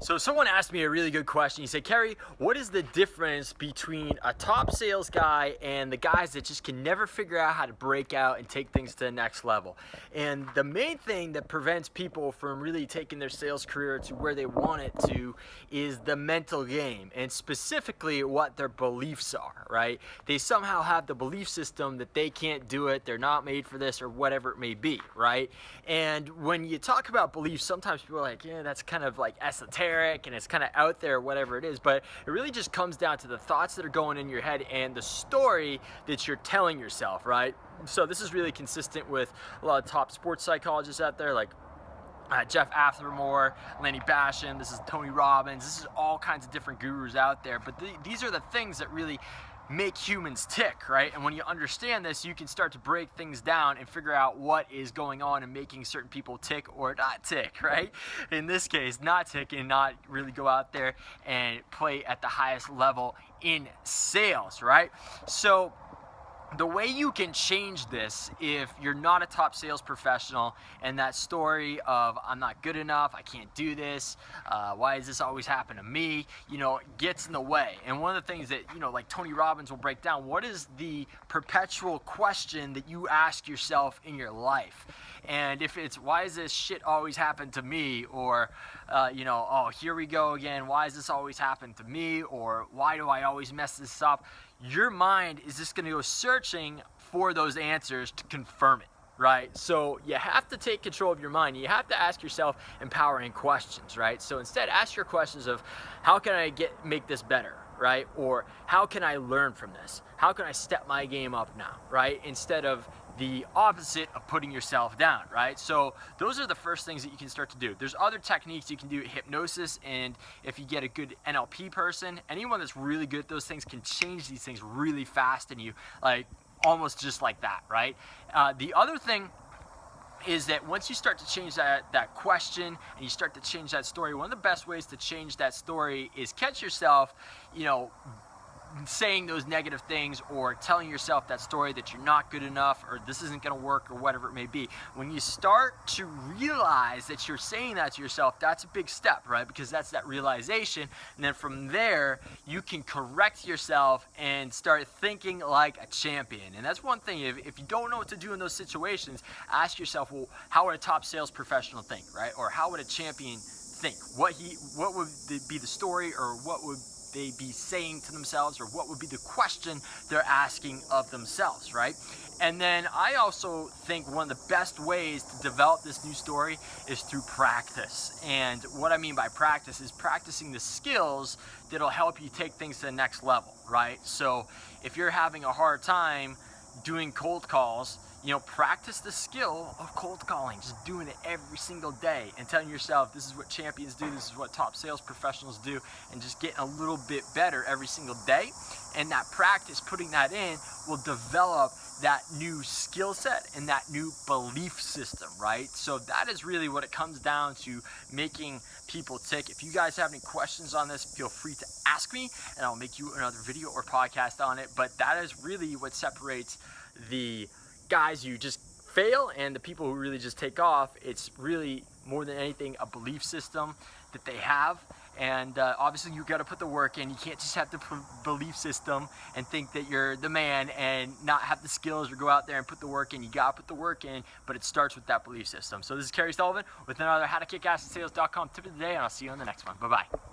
So someone asked me a really good question. He said, Kerry, what is the difference between a top sales guy and the guys that just can never figure out how to break out and take things to the next level? And the main thing that prevents people from really taking their sales career to where they want it to is the mental game, and specifically what their beliefs are, right? They somehow have the belief system that they can't do it, they're not made for this, or whatever it may be, right? And when you talk about beliefs, sometimes people are like, yeah, that's kind of like esoteric and it's kind of out there, whatever it is, but it really just comes down to the thoughts that are going in your head and the story that you're telling yourself, right? So this is really consistent with a lot of top sports psychologists out there, like Jeff Aftermore, Lanny Bashan, this is Tony Robbins, this is all kinds of different gurus out there, but these are the things that really make humans tick, right? And when you understand this, you can start to break things down and figure out what is going on and making certain people tick or not tick, right? In this case, not tick and not really go out there and play at the highest level in sales, right? So the way you can change this, if you're not a top sales professional and that story of I'm not good enough, I can't do this, why does this always happen to me, gets in the way. And one of the things that, like Tony Robbins will break down, what is the perpetual question that you ask yourself in your life? And if it's, why does this shit always happen to me? Or, oh, here we go again, why does this always happen to me? Or why do I always mess this up? Your mind is just going to go searching for those answers to confirm it, right? So you have to take control of your mind. You have to ask yourself empowering questions, right? So instead, ask your questions of, how can I make this better, right? Or how can I learn from this? How can I step my game up now, right? Instead of the opposite of putting yourself down, right? So those are the first things that you can start to do. There's other techniques you can do, hypnosis, and if you get a good NLP person, anyone that's really good at those things can change these things really fast in you, like almost just like that, right? The other thing is that once you start to change that question and you start to change that story, one of the best ways to change that story is catch yourself, saying those negative things or telling yourself that story that you're not good enough or this isn't going to work or whatever it may be. When you start to realize that you're saying that to yourself, that's a big step, right? Because that's that realization. And then from there, you can correct yourself and start thinking like a champion. And that's one thing. If you don't know what to do in those situations, ask yourself, well, how would a top sales professional think, right? Or how would a champion think? What would be the story, or what would they be saying to themselves, or what would be the question they're asking of themselves, right? And then I also think one of the best ways to develop this new story is through practice. And what I mean by practice is practicing the skills that'll help you take things to the next level, right? So if you're having a hard time doing cold calls, practice the skill of cold calling, just doing it every single day and telling yourself this is what champions do, this is what top sales professionals do, and just getting a little bit better every single day. And that practice, putting that in, will develop that new skill set and that new belief system, right? So that is really what it comes down to, making people tick. If you guys have any questions on this, feel free to ask me and I'll make you another video or podcast on it. But that is really what separates the guys who just fail and the people who really just take off. It's really more than anything a belief system that they have. And obviously you got to put the work in. You can't just have the belief system and think that you're the man and not have the skills, or go out there and put the work in. You got to put the work in, but it starts with that belief system. So this is Kerry Sullivan with another howtokickassetsales.com tip of the day, and I'll see you on the next one. Bye-bye.